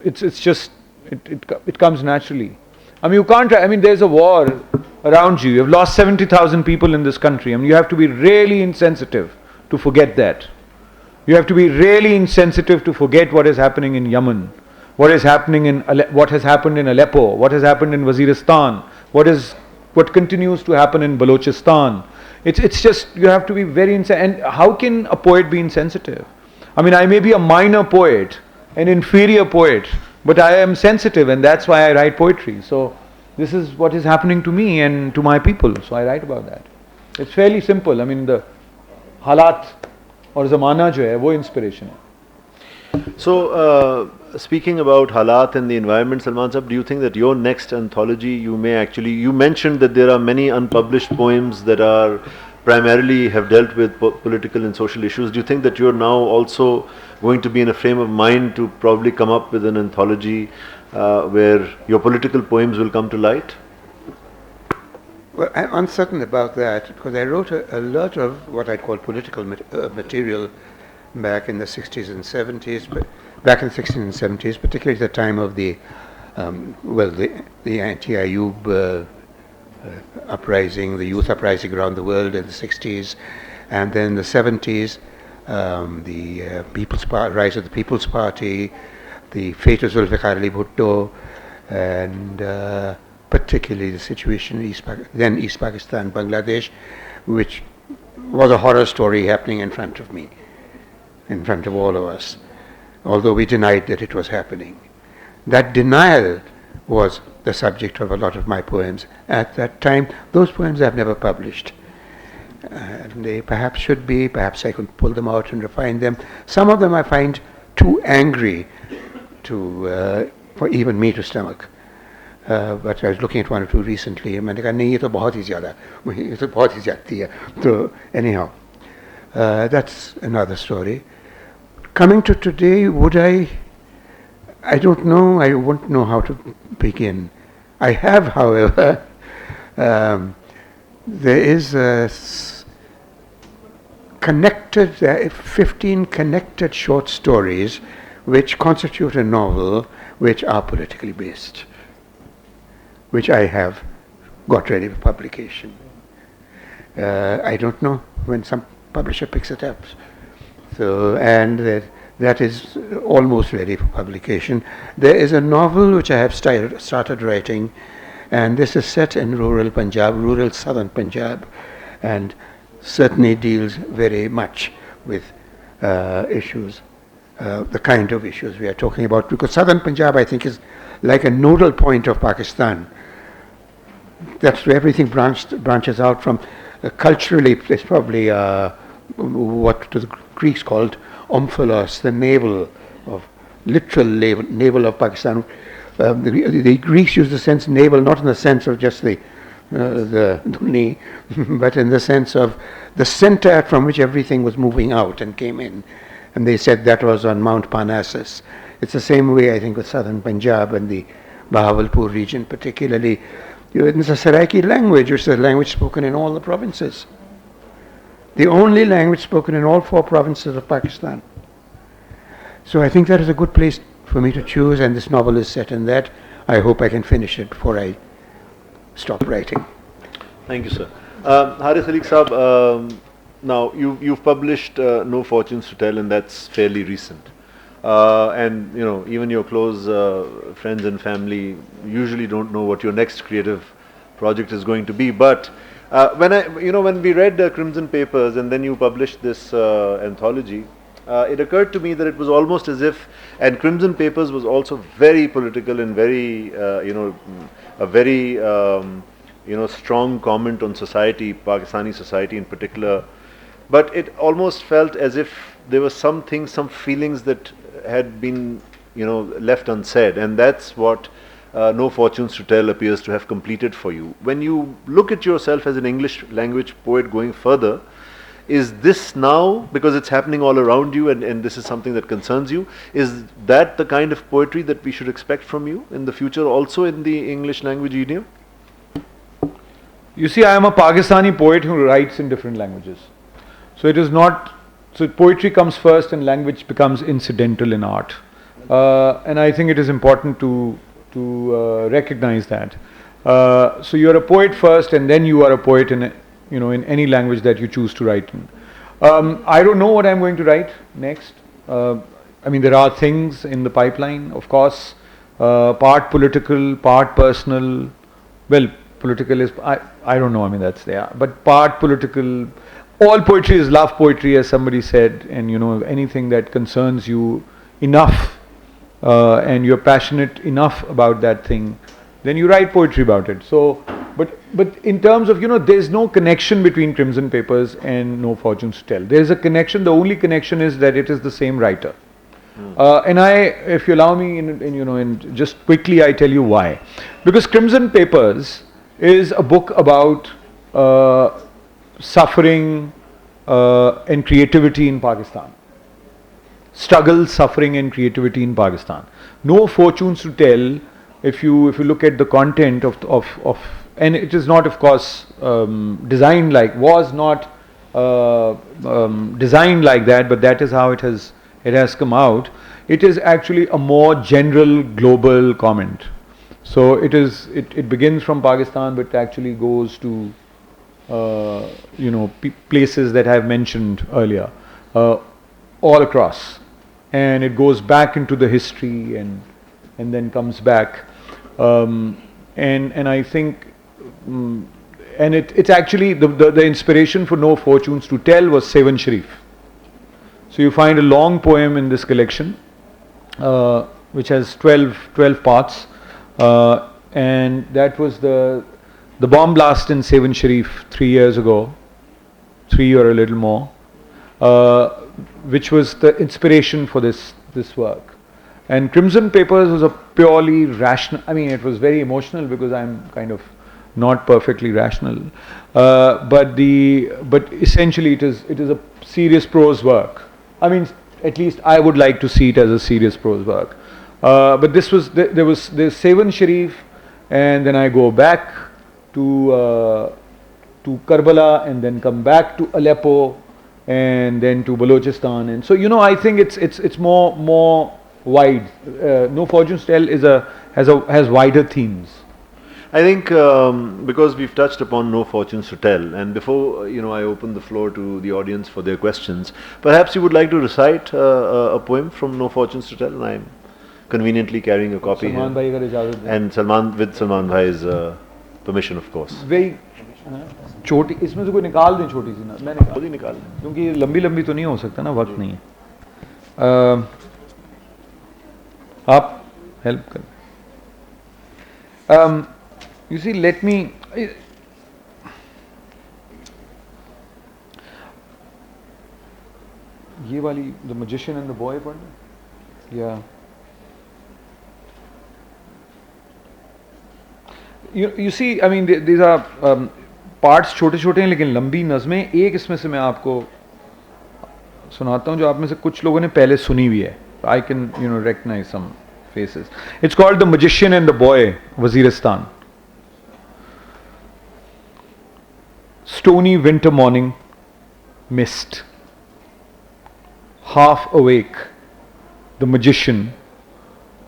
it comes naturally. You can't, there's a war around you. You've lost 70,000 people in this country. You have to be really insensitive to forget that. You have to be really insensitive to forget what is happening in Yemen, what has happened in Aleppo, what has happened in Waziristan, what continues to happen in Balochistan. It's just, you have to be very insensitive. And how can a poet be insensitive? I may be a minor poet, an inferior poet, but I am sensitive, and that's why I write poetry. So this is what is happening to me and to my people, so I write about that. It's fairly simple. The halat or zamana jo hai, wo inspiration hai. So speaking about halat and the environment, Salman Sahab, do you think that your next anthology, you mentioned that there are many unpublished poems that are primarily have dealt with political and social issues. Do you think that you're now also going to be in a frame of mind to probably come up with an anthology where your political poems will come to light? Well, I'm uncertain about that, because I wrote a lot of what I call political material back in the 60s and 70s, particularly at the time of the anti-Ayub uprising, the youth uprising around the world in the 60s, and then the 70s, the rise of the People's Party, the fate of Zulfikar Ali Bhutto, and particularly the situation in East Pakistan, Bangladesh, which was a horror story happening in front of me, in front of all of us, although we denied that it was happening. That denial was the subject of a lot of my poems at that time. Those poems I've never published. And they perhaps should be, perhaps I could pull them out and refine them. Some of them I find too angry for even me to stomach. But I was looking at one or two recently, and मैंने कहा नहीं ये तो बहुत ही ज़्यादा, ये तो बहुत ही ज़्यादती है. So anyhow, that's another story. Coming to today, I don't know, I won't know how to begin. I have, however, there is a 15 connected short stories which constitute a novel which are politically based, which I have got ready for publication. I don't know when some publisher picks it up. So, and that is almost ready for publication. There is a novel which I have started writing, and this is set in rural Punjab, rural southern Punjab, and certainly deals very much with issues, the kind of issues we are talking about, because southern Punjab, I think, is like a nodal point of Pakistan. That's where everything branches out from. Culturally, it's probably what the Greeks called omphalos, the literal navel of Pakistan. The Greeks used the sense navel not in the sense of just the knee, but in the sense of the center from which everything was moving out and came in. And they said that was on Mount Parnassus. It's the same way, I think, with southern Punjab and the Bahawalpur region particularly. It's a Saraiki language, which is a language spoken in all the provinces. The only language spoken in all 4 provinces of Pakistan. So I think that is a good place for me to choose, and this novel is set in that. I hope I can finish it before I stop writing. Thank you, sir. Harith Khalique Saab, now you've published No Fortunes to Tell, and that's fairly recent. And even your close friends and family usually don't know what your next creative project is going to be. But when we read Crimson Papers and then you published this anthology, it occurred to me that it was almost as if, and Crimson Papers was also very political and very, a very, strong comment on society, Pakistani society in particular. But it almost felt as if there were some feelings that had been, left unsaid, and that's what No Fortunes to Tell appears to have completed for you. When you look at yourself as an English language poet going further, is this now, because it's happening all around you and this is something that concerns you, is that the kind of poetry that we should expect from you in the future also in the English language idiom? You see, I am a Pakistani poet who writes in different languages. So it is not, so poetry comes first and language becomes incidental in art. And I think it is important to recognize that. So you are a poet first and then you are a poet in any language that you choose to write in. I don't know what I'm going to write next. There are things in the pipeline, of course, part political, part personal. Well, political is, I don't know, that's there. But part political, all poetry is love poetry, as somebody said, and anything that concerns you enough and you're passionate enough about that thing, then you write poetry about it. So, but in terms of, there's no connection between Crimson Papers and No Fortunes to Tell. There's a connection, the only connection is that it is the same writer. And if you allow me, in just quickly I tell you why. Because Crimson Papers is a book about suffering and creativity in Pakistan. Struggle, suffering and creativity in Pakistan. No Fortunes to Tell, if you look at the content of and it is not, of course, designed like, was not designed like that, but that is how it has come out. It is actually a more general global comment. So it begins from Pakistan, but actually goes to places that I've mentioned earlier, all across, and it goes back into the history and then comes back, and I think, and it's actually the inspiration for No Fortunes to Tell was Seven Sharif. So you find a long poem in this collection, which has 12 parts, and that was the bomb blast in Seven Sharif 3 years ago, 3 or a little more, which was the inspiration for this work. And Crimson Papers was a purely rational, I mean it was very emotional because I'm kind of not perfectly rational, but essentially it is a serious prose work. I mean, at least I would like to see it as a serious prose work. But there's Seven Sharif, and then I go back to Karbala, and then come back to Aleppo, and then to Balochistan, and so I think it's more wide. No Fortunes Tell has wider themes. I think because we've touched upon No Fortunes to Tell, and before I open the floor to the audience for their questions, perhaps you would like to recite a poem from No Fortunes to Tell, and I'm conveniently carrying a copy Salman here. bhai agar ijazat de. And Salman bhai's permission, of course. Very छोटी, इसमें से कोई निकाल दें छोटी सी ना, मैं खुद ही निकाल लें। क्योंकि ये लंबी तो नहीं हो सकता ना, वक्त नहीं है। आप हेल्प करें। You see, let me. ये वाली The Magician and the Boy पढ़ना? Yeah. You see, I mean, these are parts छोटे हैं लेकिन लंबी नज़में। एक इसमें से मैं आपको सुनाता हूँ जो आप में से कुछ लोगों ने पहले सुनी हुई है. I can recognize some faces. It's called The Magician and the Boy, Waziristan. Stony winter morning, mist. Half awake, the magician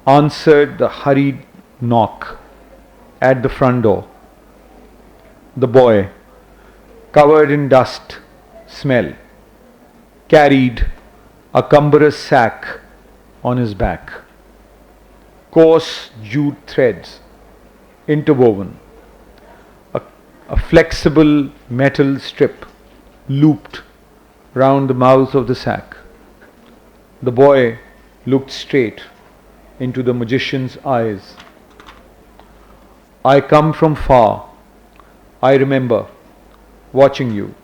answered the hurried knock at the front door. The boy, covered in dust, smell, carried a cumbrous sack on his back. Coarse jute threads, interwoven. A flexible metal strip looped round the mouth of the sack. The boy looked straight into the magician's eyes. I come from far. I remember watching you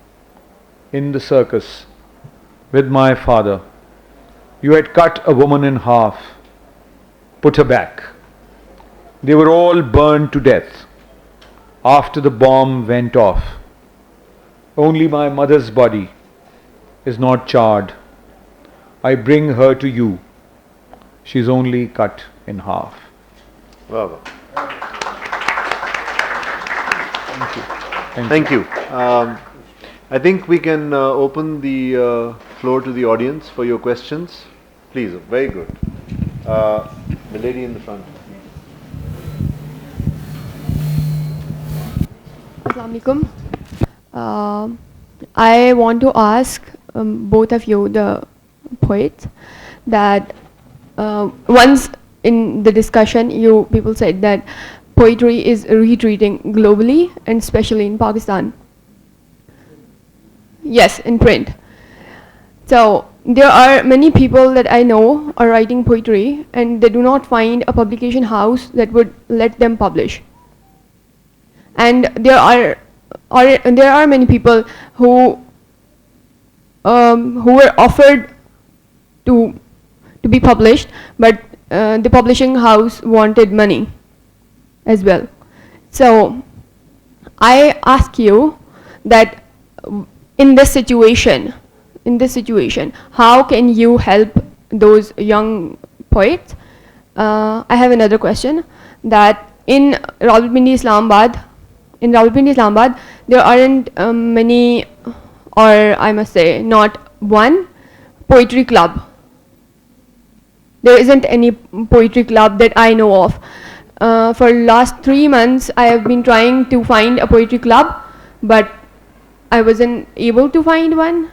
in the circus with my father. You had cut a woman in half, put her back. They were all burned to death after the bomb went off. Only my mother's body is not charred. I bring her to you. She's only cut in half. Wow. Thank you. I think we can open the floor to the audience for your questions. Please, very good. The lady in the front. Assalamualaikum. I want to ask both of you, the poets, that once in the discussion you people said that poetry is retreating globally and especially in Pakistan. Yes, in print. So there are many people that I know are writing poetry and they do not find a publication house that would let them publish. And there are many people who were offered to be published, but the publishing house wanted money as well. So I ask you that in this situation, how can you help those young poets? I have another question, that in Rawalpindi, Islamabad, there aren't many, or I must say not one poetry club. There isn't any poetry club that I know of. for last 3 months I have been trying to find a poetry club, but I wasn't able to find one.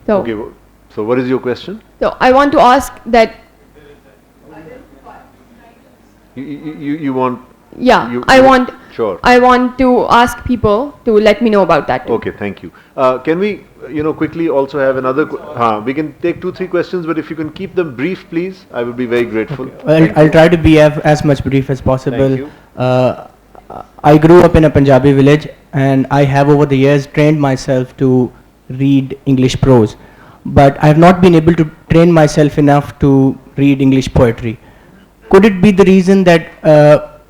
So, Okay, so what is your question? so I want to ask that, You want... yeah, Sure. I want to ask people to let me know about that too. Okay, thank you. Can we, quickly also have another... we can take 2-3 questions, but if you can keep them brief, please, I would be very grateful. Well, I'll try to be as much brief as possible. Thank you. I grew up in a Punjabi village, and I have over the years trained myself to read English prose, but I have not been able to train myself enough to read English poetry. Could it be the reason that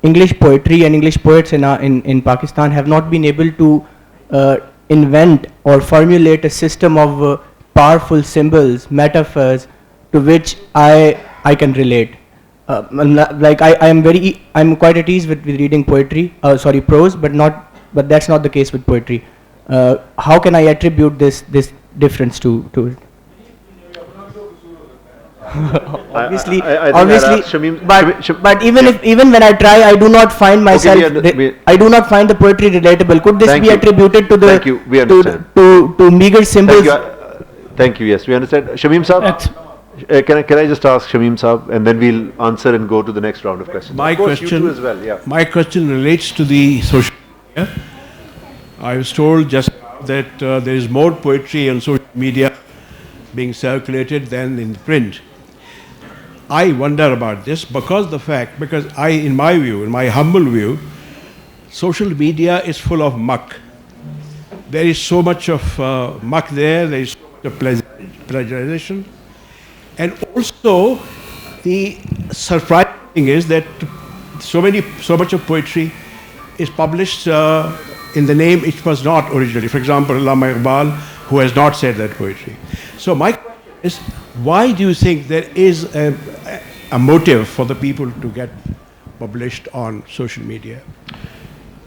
English poetry and English poets in Pakistan have not been able to invent or formulate a system of powerful symbols, metaphors, to which I can relate? Like I'm quite at ease with reading poetry, prose, but that's not the case with poetry. How can I attribute this difference to it? Obviously, but even when I try, I do not find myself. I do not find the poetry relatable. Could this be attributed to the Thank you. We understand. to meager symbols? Thank you. Yes, we understand. Shamim Saab, can I just ask Shamim Saab, and then we'll answer and go to the next round of questions. My of course, question you too as well. Yeah. My question relates to the social media. I was told just that there is more poetry on social media being circulated than in print. I wonder about this because in my humble view, social media is full of muck. There is so much of muck there is so much of plagiarization. And also, the surprising thing is that so much of poetry is published in the name it was not originally. For example, Allama Iqbal, who has not said that poetry. So my question is, why do you think there is a motive for the people to get published on social media?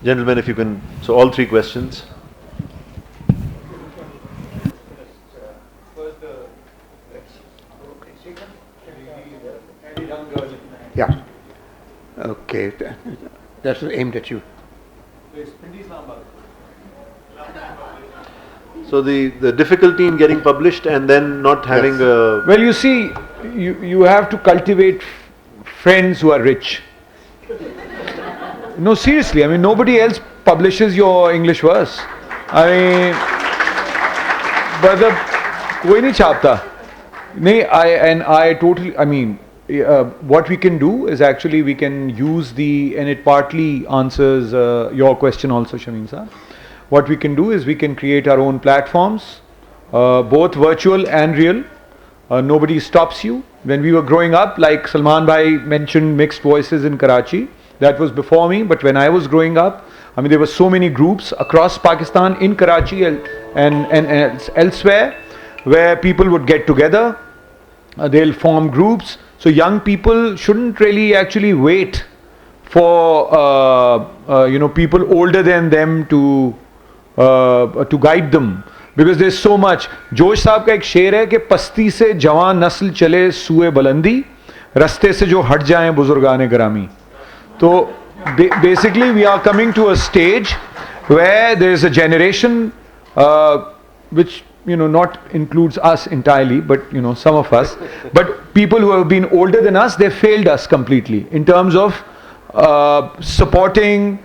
Gentlemen, if you can, so all 3 questions. Yeah. Okay. That was aimed at you. So the difficulty in getting published and then not having a... Well, you see, you have to cultivate friends who are rich. No, seriously, I mean, nobody else publishes your English verse. I mean, brother, koi nahi chapta. What we can do is actually we can use and it partly answers your question also, Shamim sir. What we can do is we can create our own platforms, both virtual and real. Nobody stops you. When we were growing up, like Salman bhai mentioned mixed voices in Karachi, that was before me, but when I was growing up, I mean, there were so many groups across Pakistan, in Karachi and elsewhere, where people would get together, they'll form groups. So young people shouldn't really actually wait for people older than them to guide them, because there's so much. जोश साहब का एक शेर है कि पस्ती से जवान नस्ल चले सुए बुलंदी, रस्ते से जो हट जाएं बुजुर्गाने गरामी. So basically we are coming to a stage where there is a generation which not includes us entirely, but some of us, but people who have been older than us, they failed us completely in terms of supporting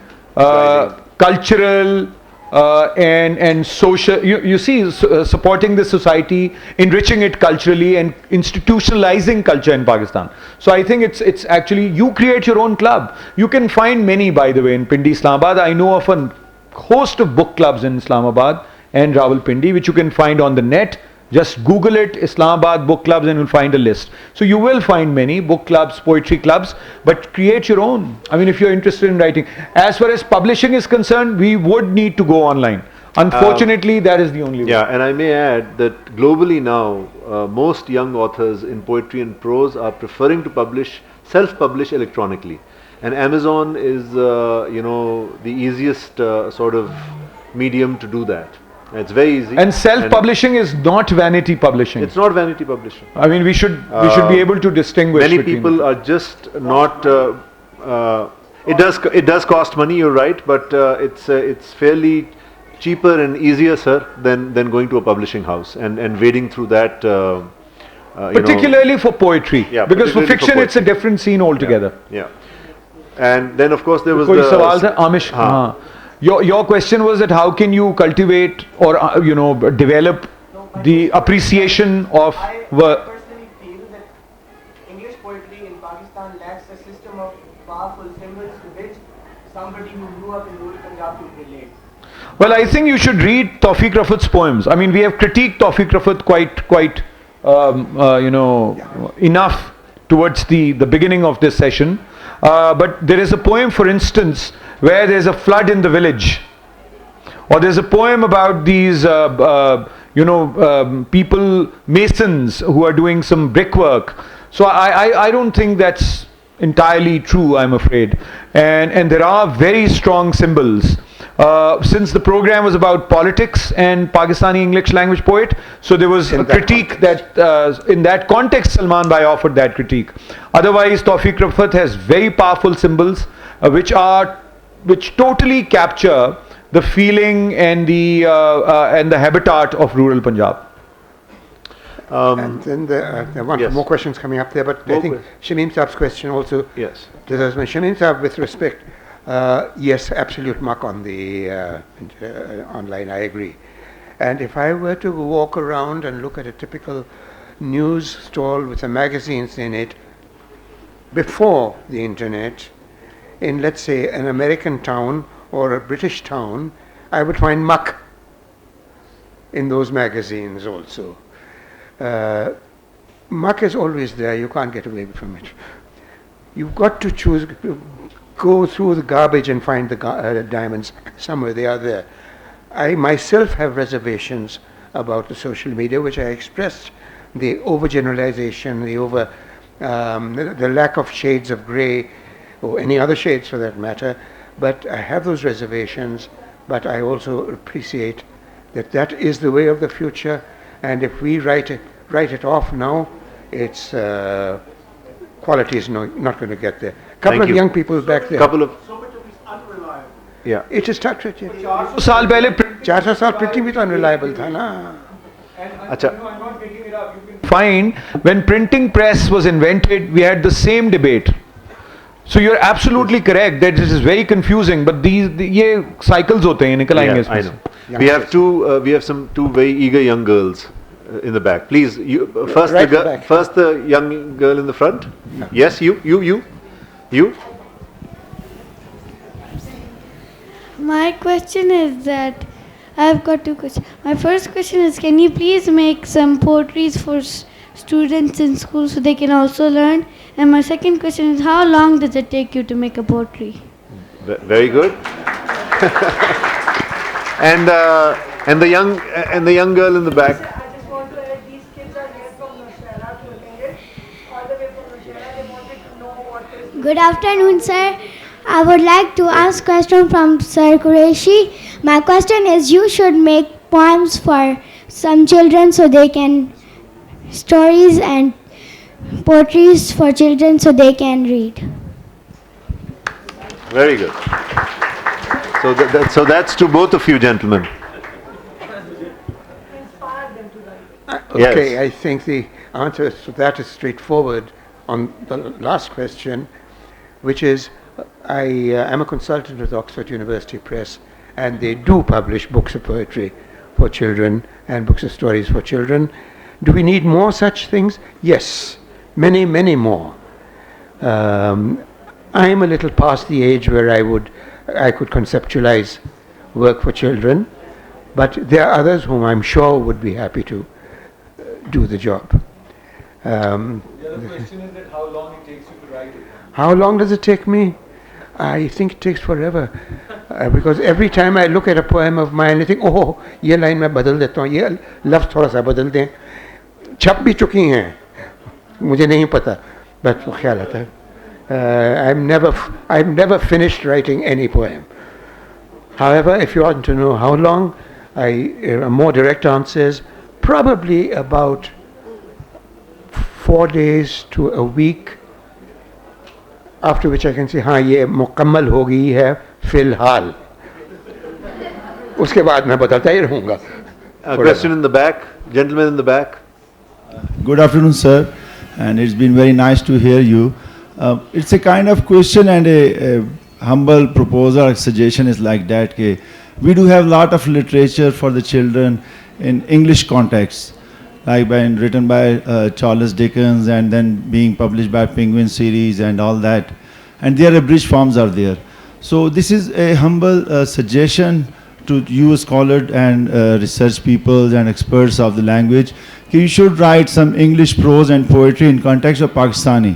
cultural and social, you see, supporting the society, enriching it culturally and institutionalizing culture in Pakistan. So I think it's actually, you create your own club. You can find many, by the way, in Pindi, Islamabad. I know of a host of book clubs in Islamabad and Rawalpindi, which you can find on the net. Just Google it, Islamabad book clubs, and you'll find a list. So you will find many book clubs, poetry clubs, but create your own. I mean, if you're interested in writing. As far as publishing is concerned, we would need to go online. Unfortunately, that is the only way. Yeah, and I may add that globally now, most young authors in poetry and prose are preferring to self-publish electronically. And Amazon is, the easiest sort of medium to do that. It's very easy. And self-publishing is not vanity publishing. It's not vanity publishing. I mean, we should be able to distinguish. Many people are just not it does cost money. You're right, but it's fairly cheaper and easier, sir, than going to a publishing house and wading through that. Particularly for poetry, Yeah, because for particularly for fiction it's a poetry. different scene altogether. Yeah. And then of course there was कोई the सवाल था आमिश हाँ your question was that how can you cultivate or develop the appreciation of work. personally feel that English poetry in Pakistan lacks a system of powerful symbols to which somebody who grew up in rural Punjab could relate. Well, I think you should read Tawfiq Rafat's poems. I mean, we have critiqued Tawfiq Rafat quite enough towards the beginning of this session. But there is a poem, for instance, where there's a flood in the village. Or there's a poem about these, people, masons who are doing some brickwork. So I don't think that's entirely true, I'm afraid. And there are very strong symbols. Since the program was about politics and Pakistani English language poet, so there was a critique that in that context Salman Bhai offered that critique. Otherwise, Tawfiq Rafat has very powerful symbols which totally capture the feeling and the habitat of rural Punjab. And then there are yes. more questions coming up there, but I think Shamim Saab's question also. Yes. Shamim Saab, with respect, yes, absolute muck on the online, I agree. And if I were to walk around and look at a typical news stall with the magazines in it before the internet, in let's say an American town or a British town, I would find muck in those magazines also. Muck is always there, you can't get away from it. You've got to choose, go through the garbage and find the diamonds. Somewhere they are there. I myself have reservations about the social media, which I expressed, the overgeneralization, the lack of shades of grey, or any other shades for that matter. But I have those reservations, but I also appreciate that is the way of the future. And if we write it off now, its quality is not going to get there. Couple of young people back there. So much of it's unreliable. Yeah. It is started. 400 साल पहले 400 साल printing भी तो unreliable था ना. Acha. I'm not making it up. You can find when printing press was invented, we had the same debate. So you're absolutely correct that this is very confusing, but ये cycles होते हैं, निकल आएंगे Yeah, I इसमें know. से. We have two very eager young girls in the back. Please, first Right the at the back. first the young girl in the front. No. Yes, you. My question is that I've got two questions. My first question is, can you please make some poetries for students in school so they can also learn? And my second question is, how long does it take you to make a poetry? Very good. and the young girl in the back. I just want to add, these kids are here from Mushir to attend it. All the way from Mushir, they wanted to know what is. Good afternoon, sir. I would like to ask a question from Sir Kureshi. My question is, you should make poems for some children so they can, stories and poetries for children so they can read. Very good. So that's to both of you, gentlemen. Okay, Yes. I think the answer to that is straightforward on the last question, which is I am a consultant with Oxford University Press, and they do publish books of poetry for children and books of stories for children. Do we need more such things? Yes, many, many more. I am a little past the age where I could conceptualize work for children, but there are others whom I'm sure would be happy to do the job. The other question is that how long it takes you to write it. How long does it take me? I think it takes forever. Because every time I look at a poem of mine, I think, oh, ये line मैं बदल देता हूँ, ये लफ्ज़ थोड़ा सा बदल दें. छप भी चुकी हैं, मुझे नहीं पता, but वो ख्याल आता है. I've never finished writing any poem. However, if you want to know how long, a more direct answer is probably about 4 days to a week after which I can say, हाँ ये मुकम्मल हो गई है फिलहाल. उसके बाद मैं बताता ही रहूँगा. A question in the back, gentleman in the back. Good afternoon, sir, and it's been very nice to hear you. It's a kind of question and a humble proposal or suggestion is like that. Ke we do have a lot of literature for the children in English context, like written by Charles Dickens and then being published by Penguin series and all that. And their abridged forms are there. So this is a humble suggestion to you scholars and research people and experts of the language. You should write some English prose and poetry in context of Pakistani,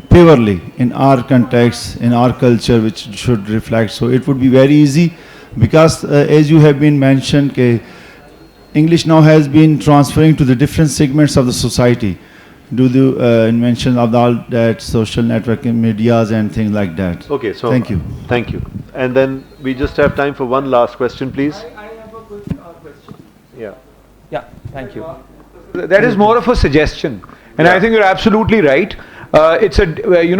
purely in our context, in our culture, which should reflect. So it would be very easy, because as you have been mentioned, English now has been transferring to the different segments of the society due to the invention of all that social networking medias and things like that. Okay, so thank you. Thank you. And then we just have time for one last question, please. I have a quick question. Yeah. Yeah, thank you. That is more of a suggestion, and I think you're absolutely right. It's a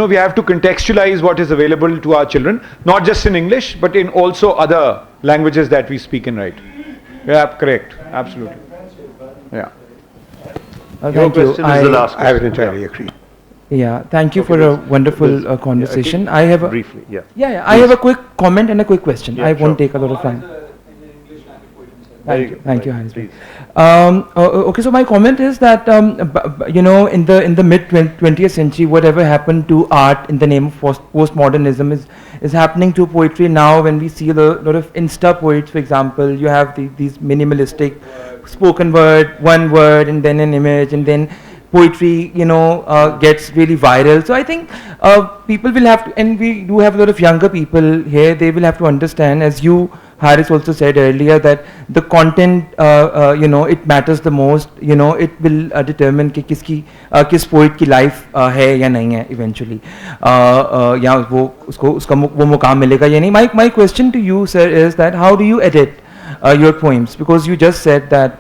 we have to contextualize what is available to our children, not just in English, but in also other languages that we speak in, right? Yeah, correct. Absolutely. Yeah. Your question is the last question. I would entirely agree. Yeah, thank you for a wonderful conversation. I have a briefly, yeah. Yeah, I have a quick comment and a quick question. Yeah, I won't sure. take a lot of time. Thank you, Hans. Please. Okay, so my comment is that in the mid 20th century, whatever happened to art in the name of postmodernism is happening to poetry now. When we see a lot of Insta poets, for example, you have these minimalistic spoken word, one word, and then an image, and then poetry, gets really viral. So I think people will have to, and we do have a lot of younger people here. They will have to understand, as you, Harris, also said earlier, that the content, it matters the most. It will determine कि किस poet की life है या नहीं है eventually. या वो मुकाम मिलेगा या नहीं. My question to you, sir, is that how do you edit your poems? Because you just said that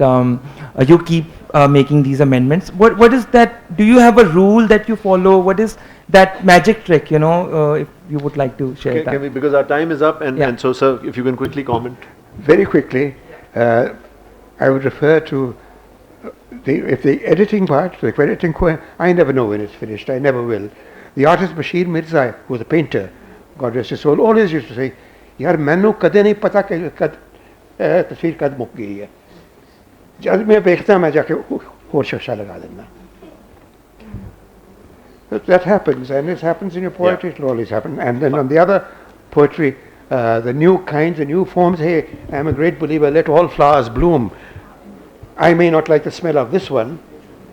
you keep making these amendments. What is that? Do you have a rule that you follow? What is that magic trick? If you would like to share that. Can we, because our time is up, and so, sir, if you can quickly comment. Very quickly, I would refer to if the editing part, the editing, I never know when it's finished. I never will. The artist Mushir Mirza, who was a painter, God rest his soul, always used to say, "Yaar, mainu kade nahi pata कि तस्वीर कद मुक गई है. जब मैं देखता मैं जाके और शीशा लगा देना." That happens, and it happens in your poetry. It will always happen. And then on the other poetry, the new kinds, the new forms. Hey, I'm a great believer. Let all flowers bloom. I may not like the smell of this one,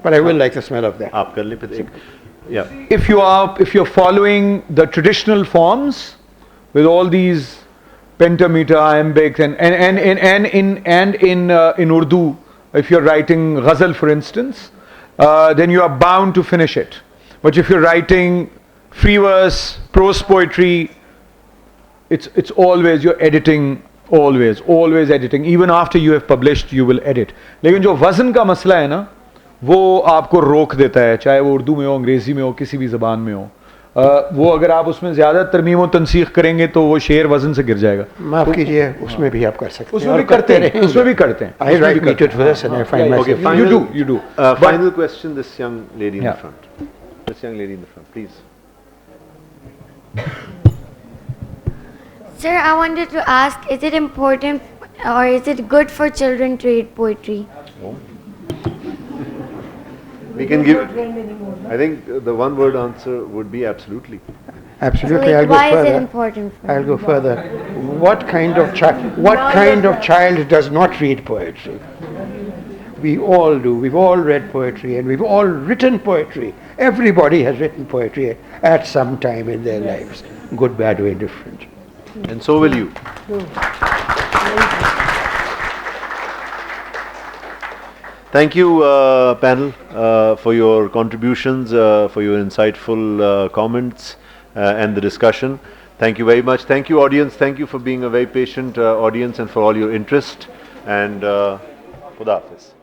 but I will like the smell of that. आप कर ले फिर एक. Yeah. If you're following the traditional forms with all these pentameter, iambics, and in Urdu, if you're writing ghazal, for instance, then you are bound to finish it. But if you're writing free verse, prose poetry, it's always you're editing, always editing. Even after you have published, you will edit. लेकिन जो वज़न का मसला है ना, वो आपको रोक देता है, चाहे वो उर्दू में हो, अंग्रेजी में हो, किसी भी ज़बान में हो. वो अगर आप उसमें ज़्यादा तरमीम और तनसीख करेंगे तो वो शेर वज़न से गिर जाएगा. माफ़ कीजिए, उसमें भी आप कर सकते हैं. उसमें भी करते हैं. उसमें भी करते हैं. I write metered verse and I find myself. Okay, You do. Final question. This young lady in the front. This young lady in the front, please. Sir, I wanted to ask, is it important or is it good for children to read poetry? We can give. I think the one word answer would be absolutely. Absolutely, So, I'll go why further. is it important for I'll go further. What kind of child does not read poetry? We all do. We've all read poetry and we've all written poetry. Everybody has written poetry at some time in their lives, good, bad, or indifferent. And so will you. Thank you, panel, for your contributions, for your insightful comments and the discussion. Thank you very much. Thank you, audience. Thank you for being a very patient audience and for all your interest. And Khuda Hafiz.